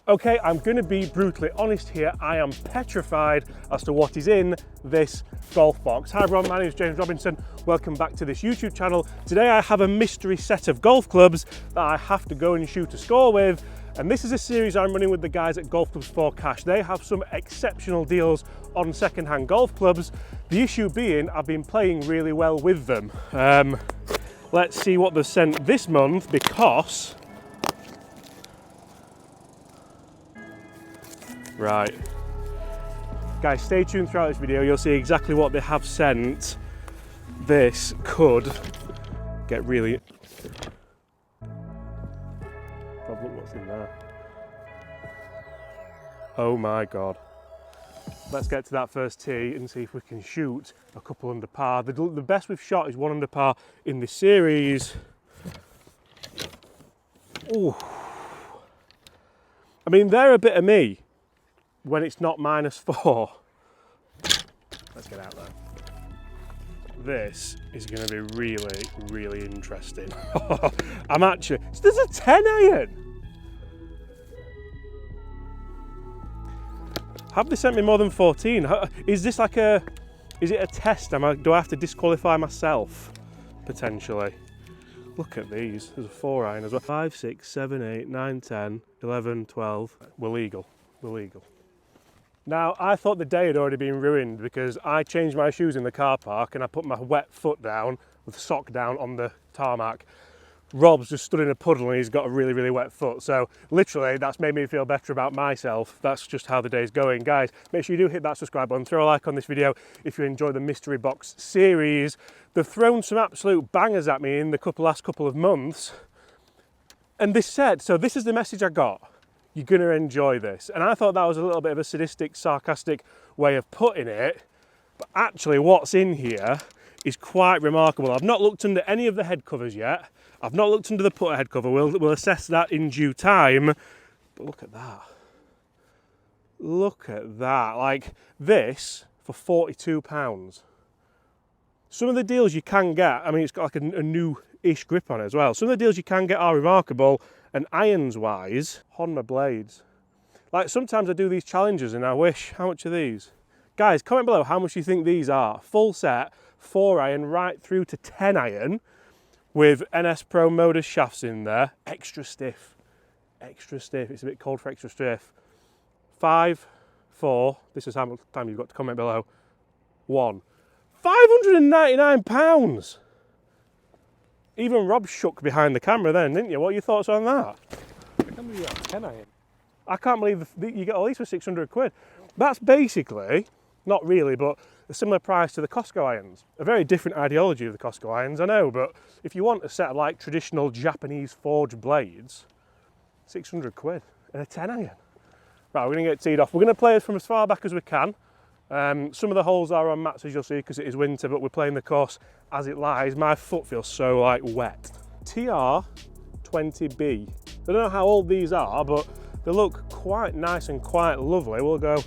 Okay, I'm going to be brutally honest here. I am petrified as to what is in this golf box. Hi everyone, my name is James Robinson. Welcome back to this YouTube channel. Today I have a mystery set of golf clubs that I have to go and shoot a score with. And this is a series I'm running with the guys at Golf Clubs for Cash. They have some exceptional deals on second-hand golf clubs. The issue being, I've been playing really well with them. Let's see what they've sent this month, because right, guys, stay tuned throughout this video. You'll see exactly what they have sent. This could get really... God, look what's in there. Oh my God. Let's get to that first tee and see if we can shoot a couple under par. The best we've shot is 1 under par in this series. Ooh. I mean, they're a bit of me when it's not -4. Let's get out there. This is going to be really, really interesting. I'm actually... There's a 10 iron! Have they sent me more than 14? Is this like a... Is it a test? Do I have to disqualify myself? Potentially. Look at these. There's a 4 iron as well. 5, 6, 7, 8, 9, 10, 11, 12. We're legal. We're legal. Now, I thought the day had already been ruined because I changed my shoes in the car park and I put my wet foot down with sock down on the tarmac. Rob's just stood in a puddle and he's got a really, really wet foot. So literally, that's made me feel better about myself. That's just how the day's going. Guys, make sure you do hit that subscribe button, throw a like on this video if you enjoy the mystery box series. They've thrown some absolute bangers at me in the last couple of months. And this said, so this is the message I got. You're going to enjoy this. And I thought that was a little bit of a sadistic, sarcastic way of putting it. But actually what's in here is quite remarkable. I've not looked under any of the head covers yet. I've not looked under the putter head cover. We'll assess that in due time. But look at that. Look at that. Like this for £42. Some of the deals you can get, I mean, it's got like a new-ish grip on it as well. Some of the deals you can get are remarkable. And irons-wise, Honda blades. Like sometimes I do these challenges and I wish, how much are these? Guys, comment below how much you think these are. Full set, 4 iron right through to 10 iron with NS Pro Modus shafts in there. Extra stiff, extra stiff. It's a bit cold for extra stiff. 5, 4, this is how much time you've got to comment below. 1. £599. Even Rob shook behind the camera then, didn't you? What are your thoughts on that? I can't believe you got a 10 iron. I can't believe you get all these for 600 quid. That's basically, not really, but a similar price to the Costco irons. A very different ideology of the Costco irons, I know, but if you want a set of like traditional Japanese forged blades, 600 quid and a 10 iron. Right, we're going to get teed off. We're going to play it from as far back as we can. Some of the holes are on mats, as you'll see, because it is winter, but we're playing the course as it lies. My foot feels so like wet. TR20B. I don't know how old these are, but they look quite nice and quite lovely. We'll go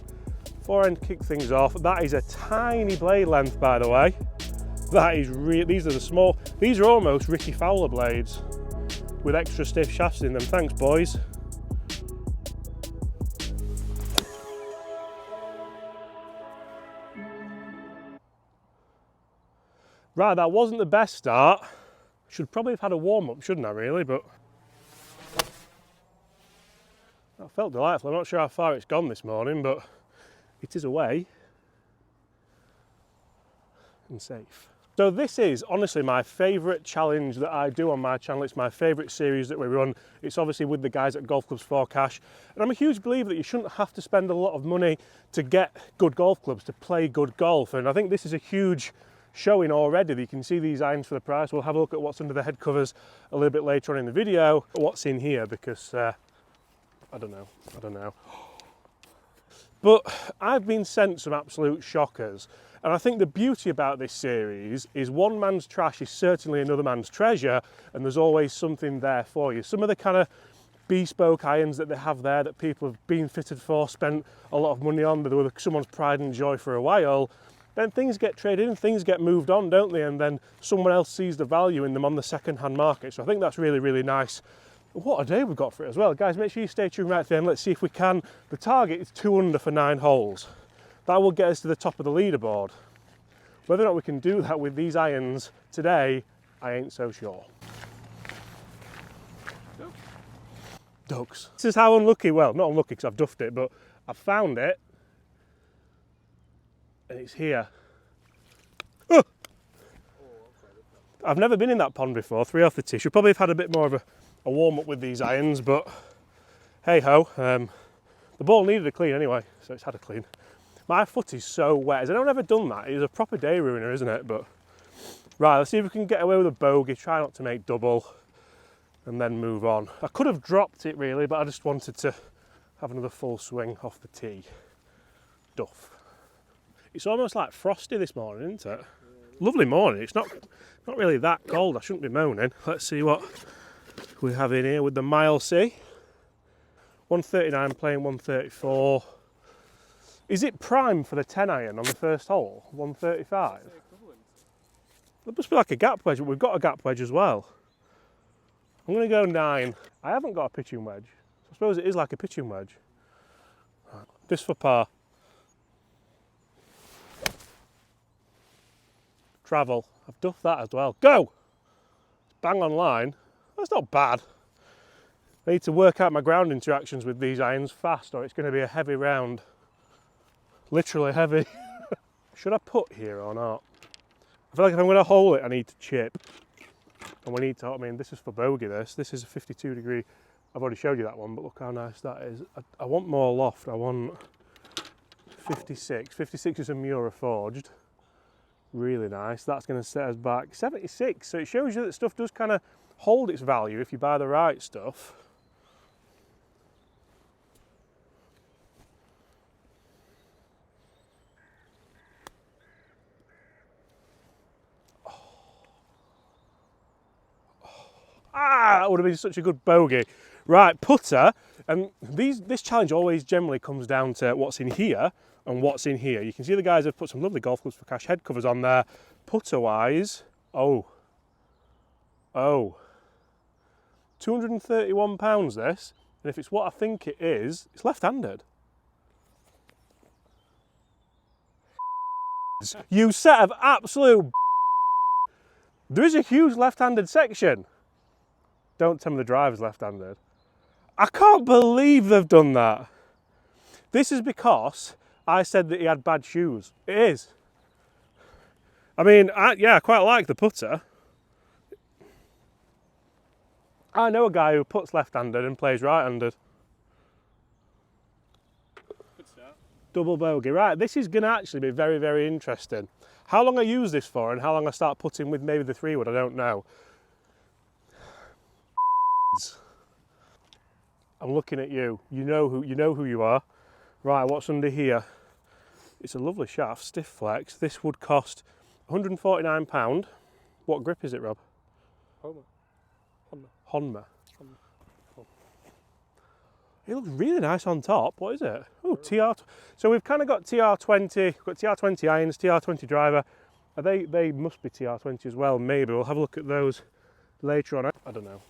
forehand, kick things off. That is a tiny blade length, by the way. That is these are the small, these are almost Ricky Fowler blades with extra stiff shafts in them. Thanks, boys. Right, that wasn't the best start. Should probably have had a warm-up, shouldn't I, really? But that felt delightful. I'm not sure how far it's gone this morning, but it is away and safe. So this is honestly my favourite challenge that I do on my channel. It's my favourite series that we run. It's obviously with the guys at Golf Clubs for Cash. And I'm a huge believer that you shouldn't have to spend a lot of money to get good golf clubs, to play good golf. And I think this is a huge showing already. You can see these irons for the price. We'll have a look at what's under the head covers a little bit later on in the video, what's in here, because I don't know. But I've been sent some absolute shockers, and I think the beauty about this series is one man's trash is certainly another man's treasure, and there's always something there for you. Some of the kind of bespoke irons that they have there that people have been fitted for, spent a lot of money on, that were someone's pride and joy for a while, then things get traded in, things get moved on, don't they? And then someone else sees the value in them on the second-hand market. So I think that's really, really nice What a day we've got for it as well. Guys, make sure you stay tuned right to the end. Let's see if we can. The target is 2 under for 9 holes. That will get us to the top of the leaderboard. Whether or not we can do that with these irons today, I ain't so sure. Ducks. This is how unlucky, well, not unlucky because I've duffed it, but I've found it. And it's here. Oh! I've never been in that pond before, 3 off the tee. Should probably have had a bit more of a warm up with these irons, but hey ho. The ball needed a clean anyway, so it's had a clean. My foot is so wet. Has anyone ever done that? It's a proper day ruiner, isn't it? But right, let's see if we can get away with a bogey, try not to make double, and then move on. I could have dropped it really, but I just wanted to have another full swing off the tee. Duff. It's almost like frosty this morning, isn't it? Lovely morning. It's not really that cold. I shouldn't be moaning. Let's see what we have in here with the mile C. 139 playing 134. Is it prime for the 10 iron on the first hole? 135? There must be like a gap wedge, but we've got a gap wedge as well. I'm going to go 9. I haven't got a pitching wedge. I suppose it is like a pitching wedge. Right. This for par. Travel. I've duffed that as well. Go! Bang on line. That's not bad. I need to work out my ground interactions with these irons fast or it's going to be a heavy round. Literally heavy. Should I put here or not? I feel like if I'm going to hole it, I need to chip. And we need to, I mean, this is for bogey this is a 52 degree. I've already showed you that one, but look how nice that is. I want more loft. I want 56. 56 is a Mura forged. Really nice. That's going to set us back 76. So it shows you that stuff does kind of hold its value if you buy the right stuff. That would have been such a good bogey. Right, putter, and this challenge always generally comes down to what's in here and what's in here. You can see the guys have put some lovely golf clubs for cash head covers on there. Putter wise, £231 this, and if it's what I think it is, it's left-handed. You set of absolute. There is a huge left-handed section. Don't tell me the driver's left-handed. I can't believe they've done that. This is because I said that he had bad shoes. It is. I mean, yeah, I quite like the putter. I know a guy who puts left-handed and plays right-handed. Good start. Double bogey. Right, this is going to actually be very, very interesting. How long I use this for and how long I start putting with maybe the 3-wood, I don't know. I'm looking at you. You know who you are. Right, what's under here? It's a lovely shaft, stiff flex. This would cost £149. What grip is it, Rob? Honma. It looks really nice on top. What is it? Oh, TR. So we've kind of got TR20, got TR20 irons, TR20 driver. They must be TR20 as well. Maybe we'll have a look at those later on. I don't know.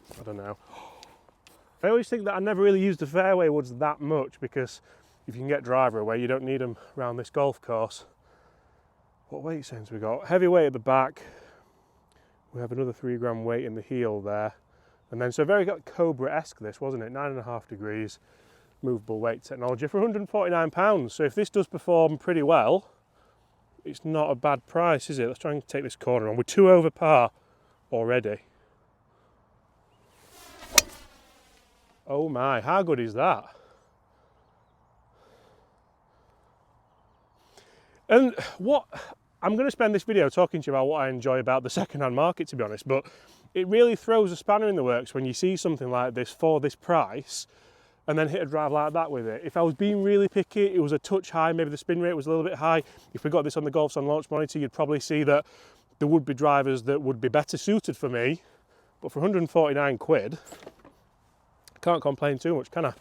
I always think that I never really use the fairway woods that much because if you can get driver away, you don't need them around this golf course. What weight sense we got? Heavy weight at the back. We have another 3 gram weight in the heel there. And then, so very got Cobra-esque this, wasn't it? 9.5 degrees, movable weight technology for £149. So if this does perform pretty well, it's not a bad price, is it? Let's try and take this corner on. We're 2 over par already. Oh my, how good is that? And what, I'm going to spend this video talking to you about what I enjoy about the second-hand market, to be honest, but it really throws a spanner in the works when you see something like this for this price and then hit a drive like that with it. If I was being really picky, it was a touch high, maybe the spin rate was a little bit high. If we got this on the Golf's on launch monitor, you'd probably see that there would be drivers that would be better suited for me, but for 149 quid, I can't complain too much, can I?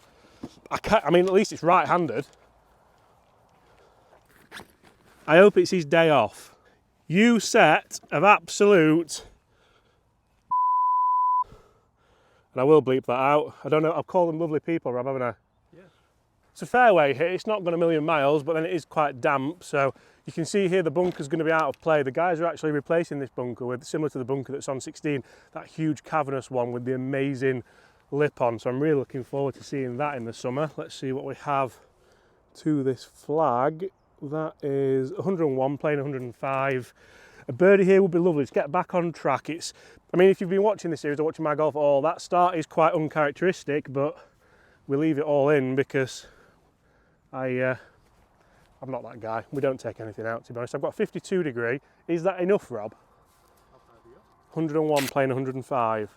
I mean, at least it's right-handed. I hope it's his day off. You set of absolute. And I will bleep that out. I don't know, I've called them lovely people, Rob, haven't I? Yeah. It's a fairway hit, it's not gone a million miles, but then it is quite damp, so you can see here the bunker's going to be out of play. The guys are actually replacing this bunker with, similar to the bunker that's on 16, that huge cavernous one with the amazing lip on, so I'm really looking forward to seeing that in the summer. Let's see what we have to this flag. That is 101, playing 105. A birdie here would be lovely. Let's get back on track. I mean, if you've been watching this series or watching my golf at all, that start is quite uncharacteristic, but we leave it all in because I'm not that guy. We don't take anything out, to be honest. I've got 52 degree. Is that enough, Rob? 101, playing 105.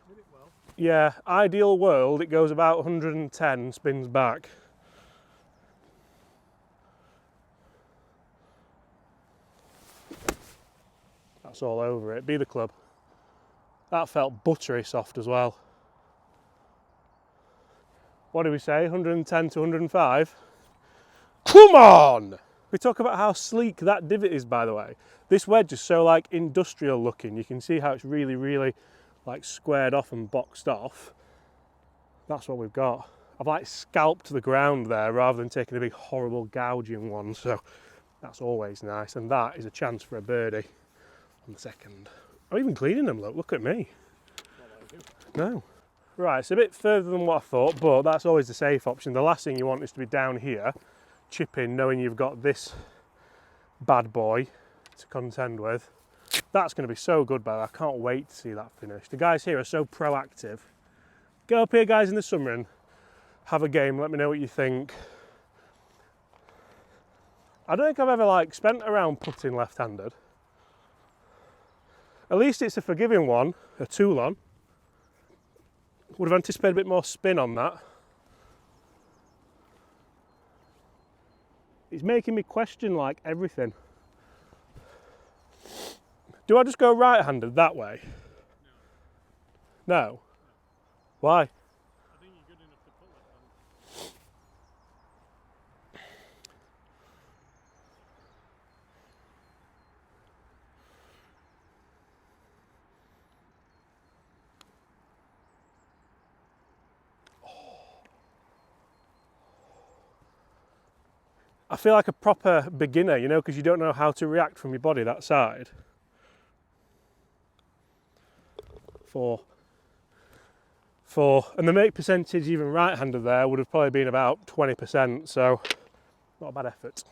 Did it well. Yeah, ideal world, it goes about 110, spins back. That's all over it. Be the club. That felt buttery soft as well. What do we say? 110 to 105? Come on! We talk about how sleek that divot is, by the way. This wedge is so like industrial looking. You can see how it's really, really like squared off and boxed off. That's what we've got. I've like scalped the ground there rather than taking a big horrible gouging one. So that's always nice. And that is a chance for a birdie on the second. I'm even cleaning them, look at me. No. Right, it's a bit further than what I thought, but that's always the safe option. The last thing you want is to be down here, chipping, knowing you've got this bad boy to contend with. That's going to be so good, by the way. I can't wait to see that finish. The guys here are so proactive. Go up here, guys, in the summer and have a game. Let me know what you think. I don't think I've ever like spent a round putting left-handed. At least it's a forgiving one, a tool-on. Would have anticipated a bit more spin on that. It's making me question like everything. Do I just go right-handed that way? No. Why? I think you're good enough to put left-handed. I feel like a proper beginner, you know, because you don't know how to react from your body that side. 4. And the make percentage even right-handed there would have probably been about 20%, so not a bad effort.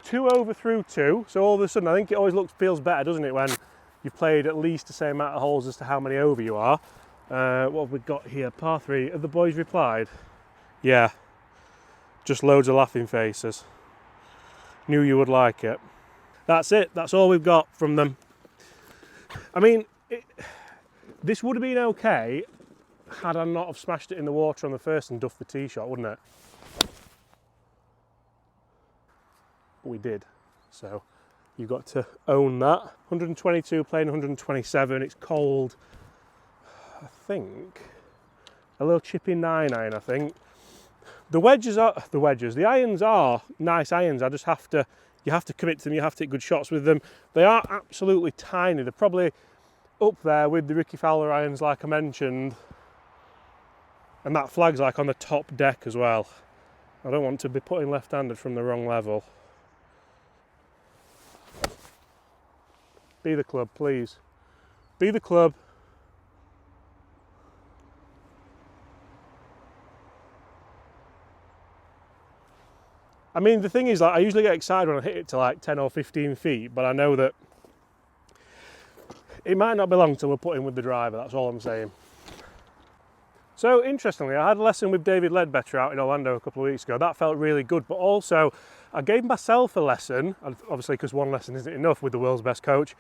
2 over through 2, so all of a sudden I think it always feels better, doesn't it, when you've played at least the same amount of holes as to how many over you are. What have we got here? Par 3. Have the boys replied? Yeah. Just loads of laughing faces. Knew you would like it. That's it. That's all we've got from them. I mean, this would have been okay had I not have smashed it in the water on the first and duffed the tee shot, wouldn't it? But we did. So you've got to own that. 122 playing 127. It's cold. I think a little chippy 9-iron, I think. The irons are nice irons. You have to commit to them, you have to take good shots with them. They are absolutely tiny. They're probably up there with the Ricky Fowler irons like I mentioned. And that flag's like on the top deck as well. I don't want to be putting left-handed from the wrong level. Be the club, please. Be the club. I mean, the thing is, like, I usually get excited when I hit it to like 10 or 15 feet, but I know that it might not be long till we're putting with the driver, that's all I'm saying. So, interestingly, I had a lesson with David Ledbetter out in Orlando a couple of weeks ago. That felt really good, but also I gave myself a lesson, obviously because one lesson isn't enough with the world's best coach,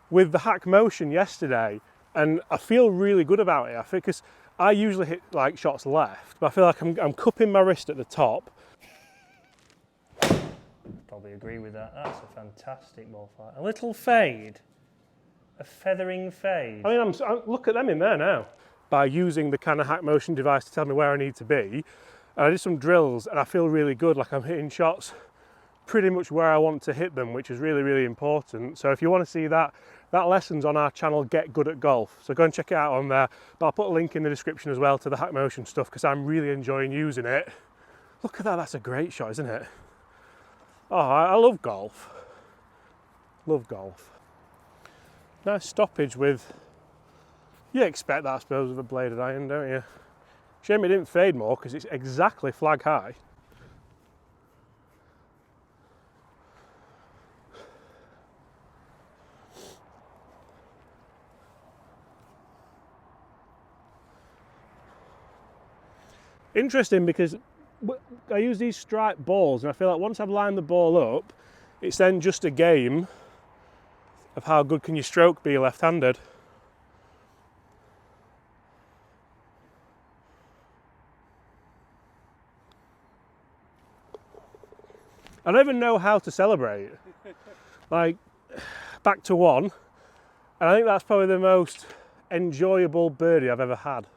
with the hack motion yesterday, and I feel really good about it. I think because I usually hit like shots left, but I feel like I'm cupping my wrist at the top. Probably agree with that. That's a fantastic ball flight. A little fade, a feathering fade. I mean, look at them in there now. By using the kind of hack motion device to tell me where I need to be, and I did some drills, and I feel really good. Like I'm hitting shots pretty much where I want to hit them, which is really, really important. So if you want to see that, that lesson's on our channel, Get Good at Golf. So go and check it out on there. But I'll put a link in the description as well to the Hack Motion stuff because I'm really enjoying using it. Look at that, that's a great shot, isn't it? Oh, I love golf. Love golf. Nice stoppage with, you expect that I suppose with a bladed iron, don't you? Shame it didn't fade more because it's exactly flag high. Interesting because I use these striped balls and I feel like once I've lined the ball up, it's then just a game of how good can your stroke be left-handed. I don't even know how to celebrate. Like, back to one, and I think that's probably the most enjoyable birdie I've ever had.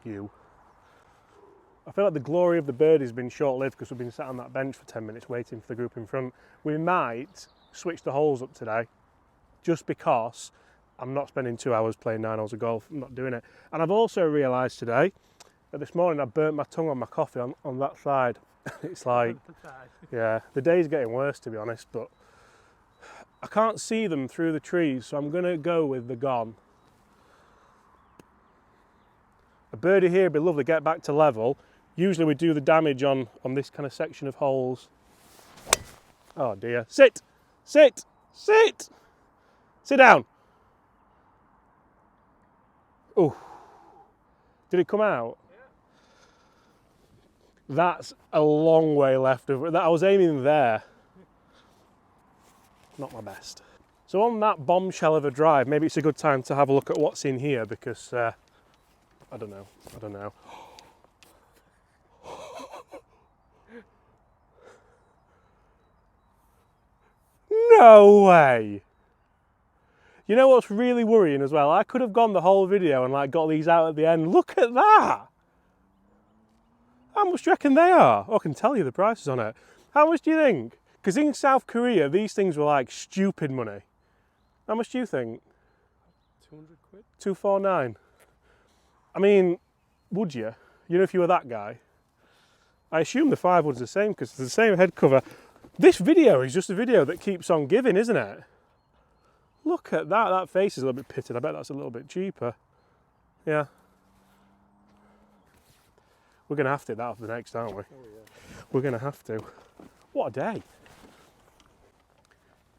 I feel like the glory of the birdie's been short-lived because we've been sat on that bench for 10 minutes waiting for the group in front. We might switch the holes up today just because I'm not spending 2 hours playing 9 holes of golf. I'm not doing it. And I've also realised today that this morning I burnt my tongue on my coffee on that side. It's like, yeah, the day's getting worse to be honest, but I can't see them through the trees, so I'm going to go with the gone. A birdie here would be lovely, get back to level. Usually we do the damage on this kind of section of holes. Oh dear. Sit! Sit! Sit! Sit down! Oh. Did it come out? Yeah. That's a long way left of it. I was aiming there. Not my best. So on that bombshell of a drive, maybe it's a good time to have a look at what's in here because I don't know. No way! You know what's really worrying as well? I could have gone the whole video and like got these out at the end. Look at that! How much do you reckon they are? Oh, I can tell you the prices on it. How much do you think? Because in South Korea, these things were like stupid money. How much do you think? 200 quid? 249. I mean, would you? You know, if you were that guy. I assume the 5 wood's the same because it's the same head cover. This video is just a video that keeps on giving, isn't it? Look at that. That face is a little bit pitted. I bet that's a little bit cheaper. Yeah. We're going to have to take that off the next, aren't we? Oh yeah. We're going to have to. What a day.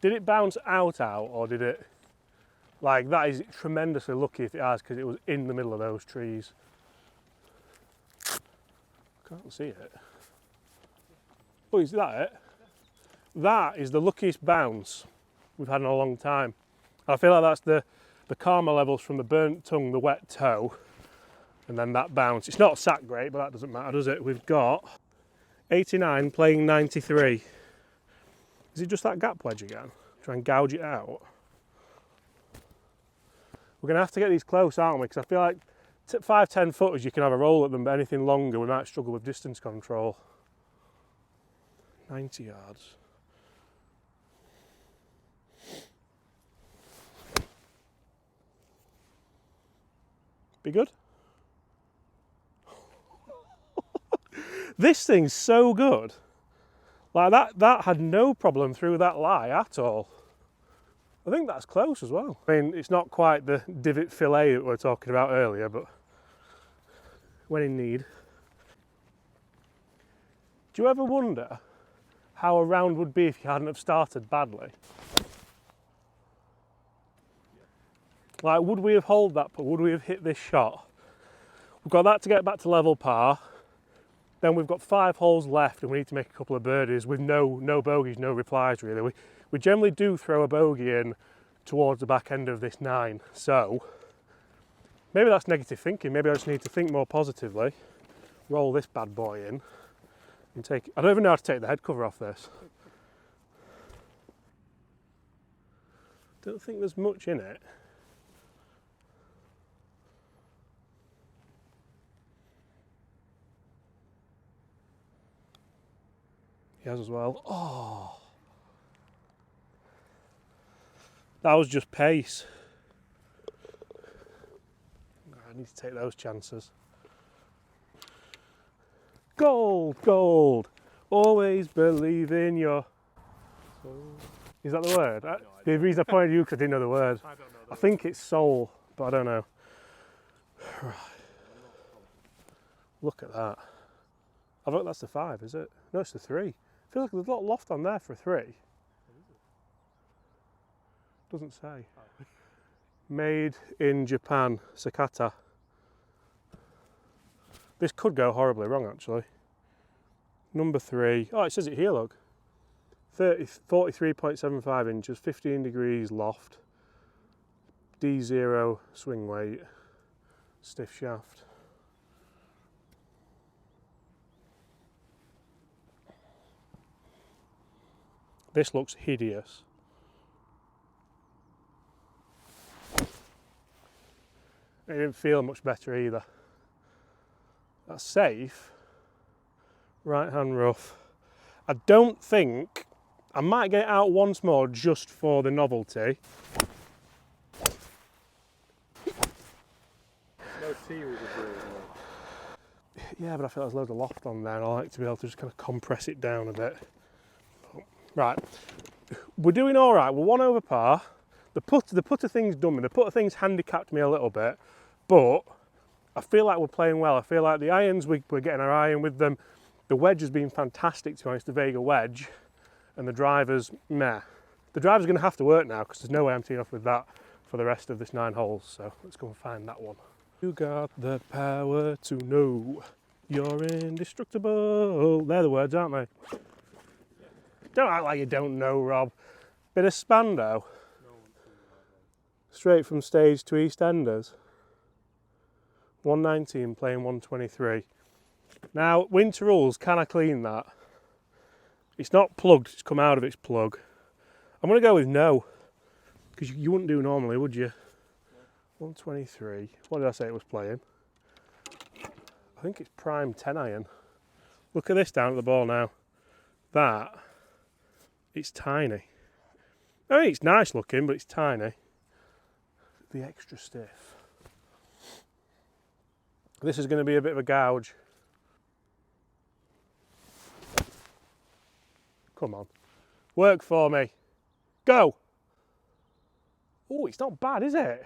Did it bounce out or did it... Like, that is tremendously lucky if it has because it was in the middle of those trees. Can't see it. Oh, is that it? That is the luckiest bounce we've had in a long time. I feel like that's the karma levels from the burnt tongue, the wet toe, and then that bounce. It's not sat great, but that doesn't matter, does it? We've got 89 playing 93. Is it just that gap wedge again? Try and gouge it out. We're going to have to get these close, aren't we? Because I feel like 5-10 footers you can have a roll at them, but anything longer we might struggle with distance control. 90 yards. Be good? This thing's so good. Like that had no problem through that lie at all. I think that's close as well. I mean, it's not quite the divot fillet that we were talking about earlier, but when in need. Do you ever wonder how a round would be if you hadn't have started badly? Like, would we have holed that putt? Would we have hit this shot? We've got that to get back to level par. Then we've got 5 holes left and we need to make a couple of birdies with no bogeys, no replies really. We generally do throw a bogey in towards the back end of this 9. So maybe that's negative thinking. Maybe I just need to think more positively. Roll this bad boy in and take, I don't even know how to take the head cover off this. Don't think there's much in it. he has as well. Oh, that was just pace. I need to take those chances. Gold, gold. Always believe in your. Is that the word? The reason I pointed at you because I didn't know the word. I don't know. I think it's soul, but I don't know. Right. Look at that. I think that's the 5, is it? No, it's the 3. I feel like there's a lot of loft on there for a 3. Doesn't say. Made in Japan, Sakata. This could go horribly wrong, actually. Number 3. Oh, it says it here, look. 43.75 inches, 15 degrees loft, D0 swing weight, stiff shaft. This looks hideous. It didn't feel much better either. That's safe. Right hand rough. I don't think, I might get it out once more just for the novelty. No T was a brilliant. Yeah, but I feel there's loads of loft on there and I like to be able to just kind of compress it down a bit. Right, we're doing all right. We're 1 over par. The putter thing's done me. The putter thing's handicapped me a little bit, but I feel like we're playing well. I feel like the irons, we're getting our iron with them. The wedge has been fantastic, to be honest, the Vega wedge, and the driver's meh. The driver's going to have to work now because there's no way I'm teeing off with that for the rest of this 9 holes, so let's go and find that one. You got the power to know you're indestructible. They're the words, aren't they? Don't act like you don't know, Rob. Bit of Spando. Straight from stage to EastEnders. 119 playing 123. Now, winter rules, can I clean that? It's not plugged, it's come out of its plug. I'm going to go with no, because you wouldn't do normally, would you? 123. What did I say it was playing? I think it's prime 10 iron. Look at this down at the ball now. That, it's tiny. I mean, it's nice looking, but it's tiny. The extra stiff. This is going to be a bit of a gouge. Come on. Work for me. Go! Oh, it's not bad, is it?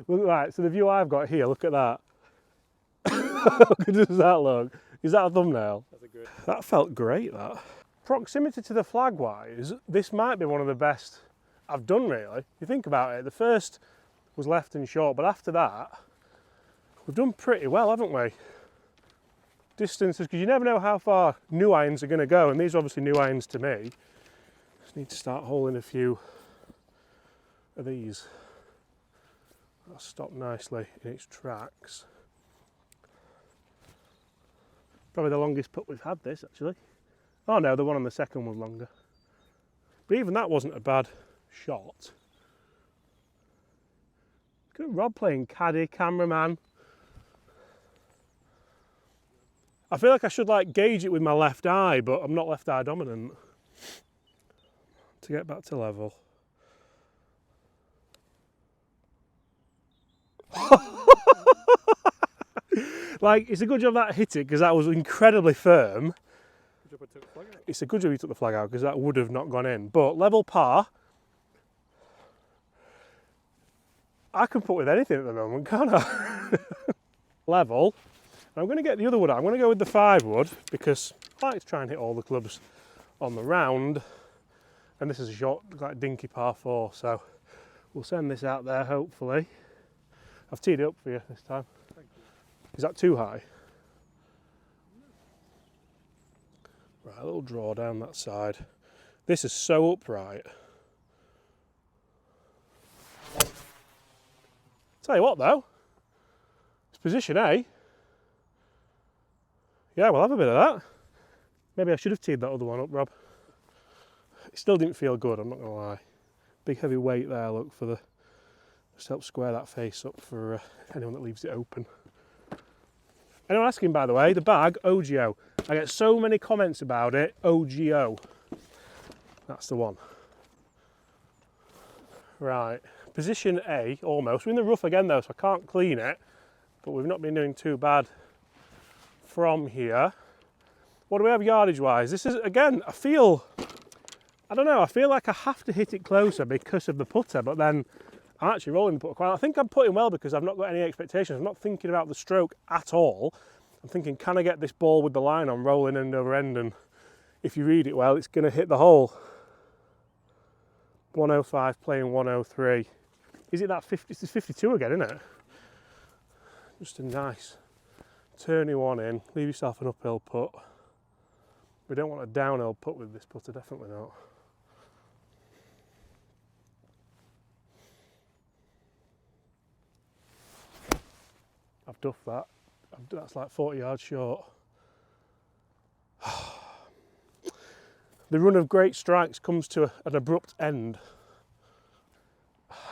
Right, so the view I've got here, look at that. How good does that look? Is that a thumbnail? That's a good. That felt great, that. Proximity to the flag wise, this might be one of the best I've done, really. You think about it, the first was left and short, but after that, we've done pretty well, haven't we? Distances, because you never know how far new irons are going to go, and these are obviously new irons to me. Just need to start holding a few of these. That'll stop nicely in its tracks. Probably the longest putt we've had this, actually. Oh no, the one on the second was longer. But even that wasn't a bad shot. Look at Rob playing caddy, cameraman. I feel like I should like gauge it with my left eye, but I'm not left eye dominant. To get back to level. Like, it's a good job that hit it because that was incredibly firm. Good job I took the flag out. It's a good job you took the flag out because that would have not gone in. But level par, I can put with anything at the moment, can't I? Level. I'm going to get the other wood out. I'm going to go with the 5 wood because I like to try and hit all the clubs on the round. And this is a short, like dinky par 4, so we'll send this out there hopefully. I've teed it up for you this time. Thank you. Is that too high? Right, a little draw down that side. This is so upright. Tell you what though, it's position A. Yeah, we'll have a bit of that. Maybe I should have teed that other one up, Rob. It still didn't feel good, I'm not going to lie. Big heavy weight there, look, for the... Just help square that face up for anyone that leaves it open. Anyone asking, by the way, the bag, OGO. I get so many comments about it, OGO. That's the one. Right, position A, almost. We're in the rough again though, so I can't clean it, but we've not been doing too bad from here. What do we have yardage-wise? This is, again, I feel like I have to hit it closer because of the putter, but then I'm actually rolling the putter quite. I think I'm putting well because I've not got any expectations. I'm not thinking about the stroke at all. I'm thinking, can I get this ball with the line on, rolling end over end, and if you read it well, it's going to hit the hole. 105 playing 103. Is it that 50? It's 52 again, isn't it? Just a nice turny one in. Leave yourself an uphill putt. We don't want a downhill putt with this putter, definitely not. I've duffed that. That's like 40 yards short. The run of great strikes comes to an abrupt end.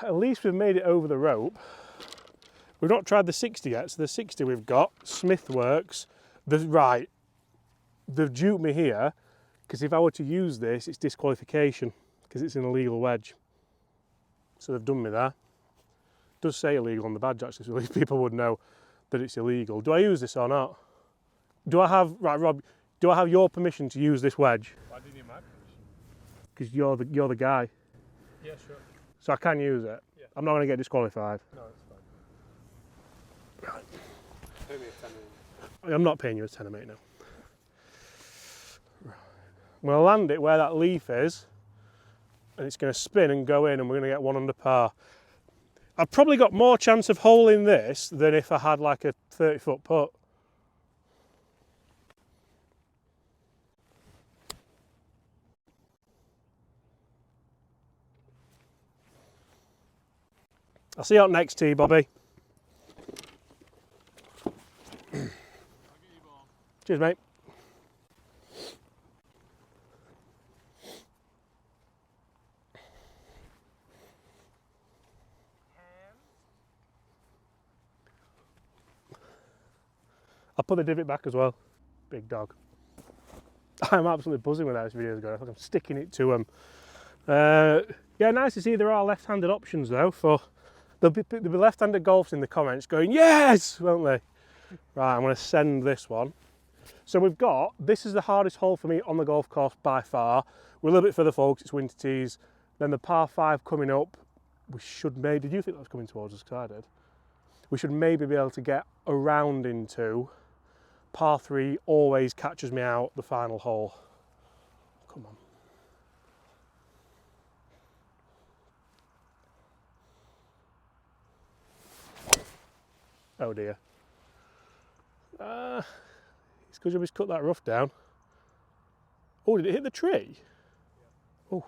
At least we've made it over the rope. We've not tried the 60 yet, so the 60 we've got. Smith works. Right, they've duped me here, because if I were to use this, it's disqualification, because it's an illegal wedge. So they've done me there. It does say illegal on the badge actually, so at least people would know that it's illegal. Do I use this or not? Do I have, right Rob, do I have your permission to use this wedge? Why do you need my permission? Because you're the guy. Yeah, sure. So I can use it? Yeah. I'm not going to get disqualified? No, it's fine. Right. Pay me a tenner. I'm not paying you a tenner, mate, no. Right. I'm going to land it where that leaf is, and it's going to spin and go in, and we're going to get one under par. I've probably got more chance of holing this than if I had like a 30-foot putt. I'll see you out next tee, Bobby. Cheers, mate. I'll put the divot back as well. Big dog. I'm absolutely buzzing with how this video is going. I think I'm sticking it to them. Yeah, nice to see there are left-handed options though. There'll be left-handed golfers in the comments going, yes, won't they? Right, I'm going to send this one. So we've got, this is the hardest hole for me on the golf course by far. We're a little bit further forward, it's winter tees. Then the par 5 coming up, we should maybe, did you think that was coming towards us? Because I did. We should maybe be able to get around into. Par 3 always catches me out, the final hole. Come on. Oh dear. It's because he's cut that rough down. Oh, did it hit the tree? Oh.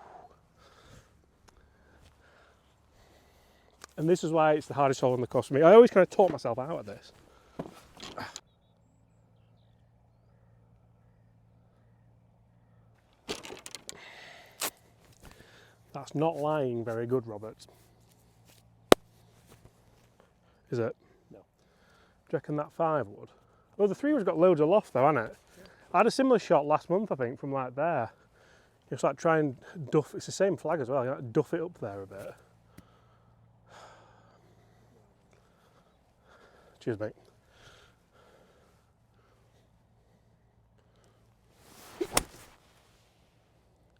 And this is why it's the hardest hole in the course for me. I always kind of talk myself out of this. That's not lying very good, Robert. Is it? No. Do you reckon that 5 would? Oh, the 3 has got loads of loft though, hasn't it? Yeah. I had a similar shot last month, I think, from like there. Just like try and duff, it's the same flag as well, you like duff it up there a bit. Cheers, mate.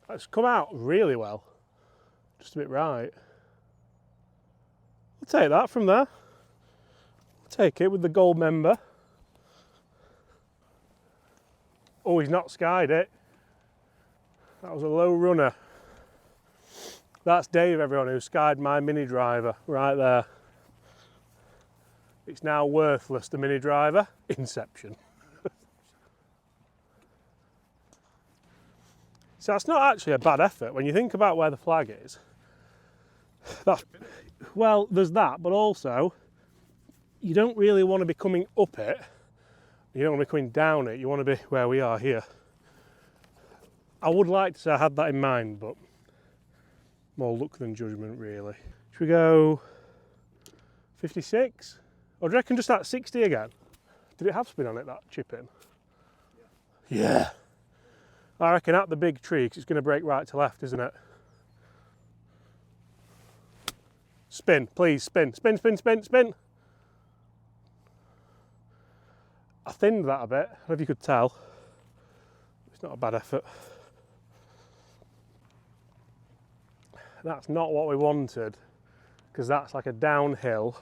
It's come out really well. Just a bit right. I'll take that from there. I'll take it with the gold member. Oh, he's not skied it. That was a low runner. That's Dave, everyone, who skied my mini driver right there. It's now worthless, the mini driver. Inception. So that's not actually a bad effort when you think about where the flag is. Well, there's that, but also you don't really want to be coming up it. You don't want to be coming down it. You want to be where we are here. I would like to say I had that in mind, but more luck than judgment, really. Should we go 56? Or do you reckon just that 60 again? Did it have spin on it, that chip in? Yeah. I reckon at the big tree, because it's going to break right to left, isn't it? Spin, please, spin, spin, spin, spin, spin. I thinned that a bit, I don't know if you could tell. It's not a bad effort. That's not what we wanted, because that's like a downhill,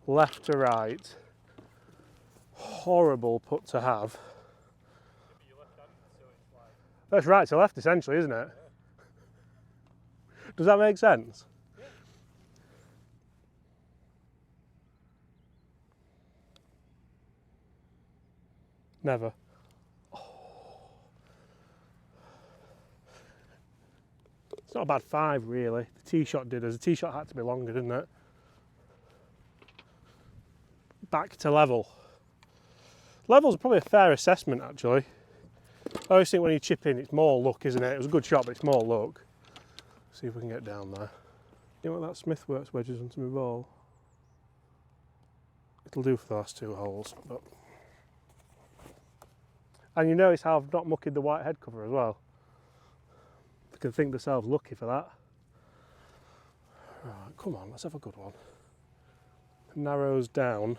left to right. Horrible putt to have. That's right to left essentially, isn't it? Does that make sense? Never. Oh. It's not a bad 5 really. The tee shot did us. The tee shot had to be longer, didn't it? Back to level. Level's probably a fair assessment actually. I always think when you chip in it's more luck, isn't it? It was a good shot but it's more luck. See if we can get down there. You know what, that Smith Works wedges onto my ball. It'll do for the last 2 holes. But... And you notice how I've not mucked the white head cover as well. They can think themselves lucky for that. Right, come on, let's have a good one. Narrows down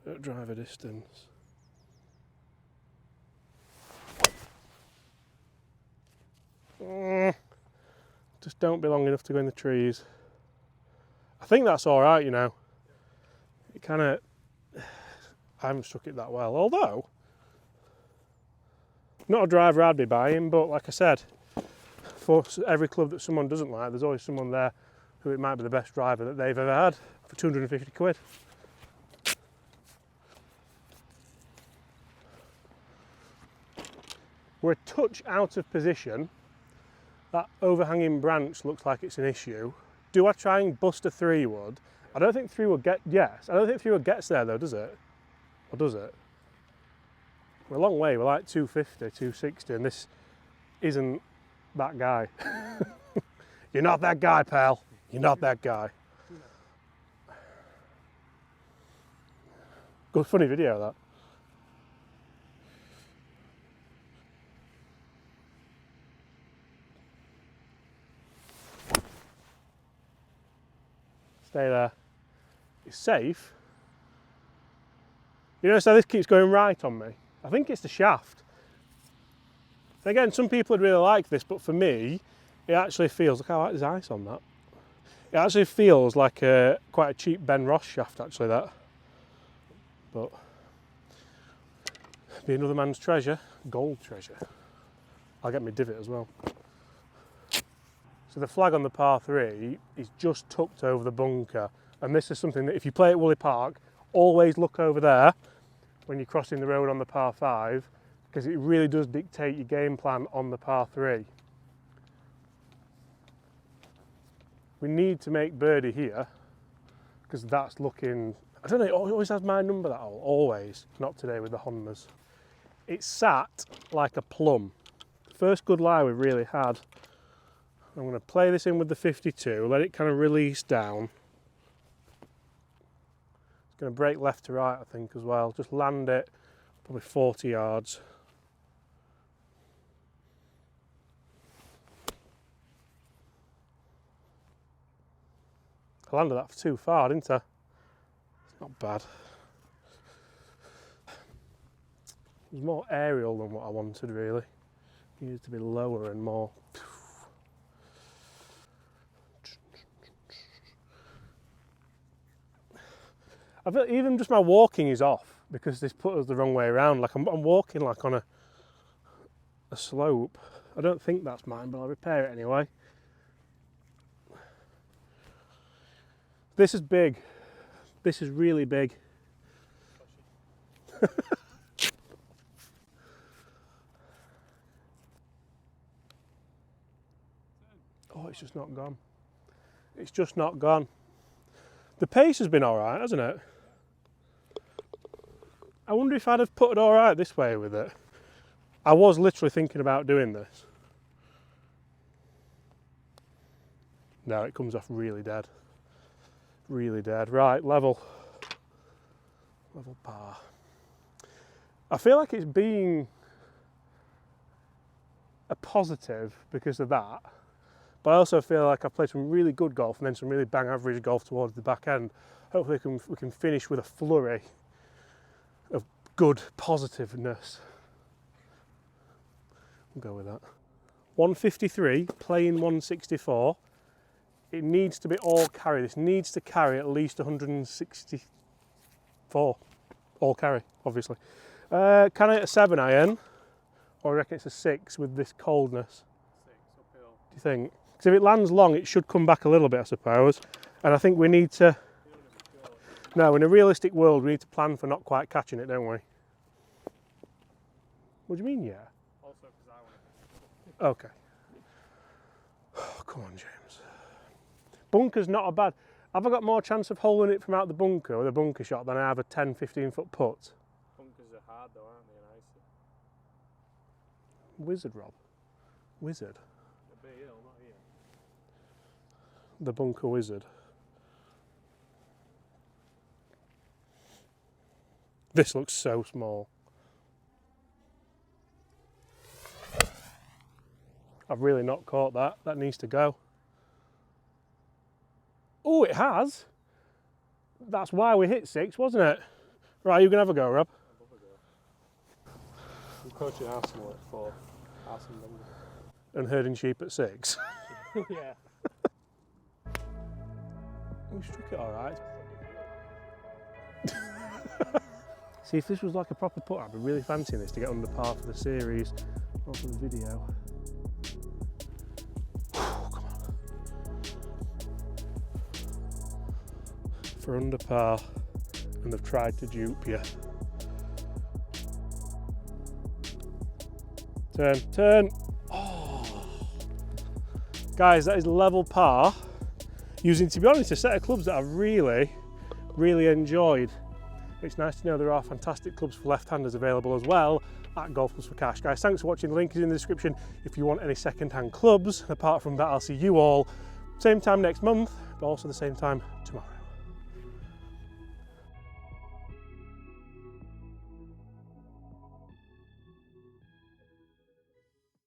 at driver distance. Just don't be long enough to go in the trees. I think that's all right, you know. It kind of, I haven't struck it that well, although not a driver I'd be buying, but like I said, for every club that someone doesn't like, there's always someone there who it might be the best driver that they've ever had for 250 quid. We're a touch out of position. That overhanging branch looks like it's an issue. Do I try and bust a 3-wood? I don't think 3-wood yes. I don't think 3-wood gets there though, does it? Or does it? We're a long way, we're like 250, 260, and this isn't that guy. You're not that guy, pal. You're not that guy. Good, funny video, that. Stay there. It's safe. You know, so this keeps going right on me. I think it's the shaft. And again, some people would really like this, but for me, it actually feels, look how there's ice on that. It actually feels like quite a cheap Ben Ross shaft, actually, that. But, be another man's treasure, gold treasure. I'll get my divot as well. So the flag on the par 3 is just tucked over the bunker. And this is something that if you play at Woolly Park, always look over there when you're crossing the road on the par 5, because it really does dictate your game plan on the par 3. We need to make birdie here, because that's looking, I don't know, it always has my number, that hole, always. Not today with the Hondas. It's sat like a plum. First good lie we've really had. I'm going to play this in with the 52, let it kind of release down. It's going to break left to right, I think, as well. Just land it, probably 40 yards. I landed that for too far, didn't I? It's not bad. It was more aerial than what I wanted, really. It needed to be lower and more. I feel even just my walking is off because this put us the wrong way around. Like I'm walking like on a slope. I don't think that's mine, but I'll repair it anyway. This is big. This is really big. Oh, it's just not gone. It's just not gone. The pace has been all right, hasn't it? I wonder if I'd have put it all right this way with it. I was literally thinking about doing this. No, it comes off really dead. Really dead. Right, level. Level par. I feel like it's being a positive because of that, but I also feel like I've played some really good golf and then some really bang average golf towards the back end. Hopefully we can finish with a flurry of good positiveness. We'll go with that. 153, playing 164. It needs to be all carry. This needs to carry at least 164. All carry, obviously. Can I hit a 7 iron? Or I reckon it's a 6 with this coldness? 6 uphill. Do you think? Because if it lands long, it should come back a little bit, I suppose. And I think we need to... No, in a realistic world, we need to plan for not quite catching it, don't we? What do you mean, yeah? Also because I want to. Okay. Oh, come on, James. Bunker's not a bad... Have I got more chance of holding it from out the bunker with a bunker shot than I have a 10, 15 foot putt? Bunkers are hard though, aren't they, and icy? Wizard, Rob. Wizard. A bit ill, not here. The bunker wizard. This looks so small. I've really not caught that. That needs to go. Oh, it has. That's why we hit 6, wasn't it? Right, you can have a go, Rob. I'd love a go. I'm coaching Arsenal at 4. Arsenal number. And herding sheep at 6. Yeah. We struck it all right. See, if this was like a proper putt, I'd be really fancying this to get under par for the series or for the video. Come on. For under par, and they've tried to dupe you. Turn, turn. Oh. Guys, that is level par, using, to be honest, a set of clubs that I've really, really enjoyed. It's nice to know there are fantastic clubs for left-handers available as well at Golf Clubs for Cash. Guys, thanks for watching. The link is in the description if you want any second-hand clubs. Apart from that, I'll see you all same time next month, but also the same time tomorrow.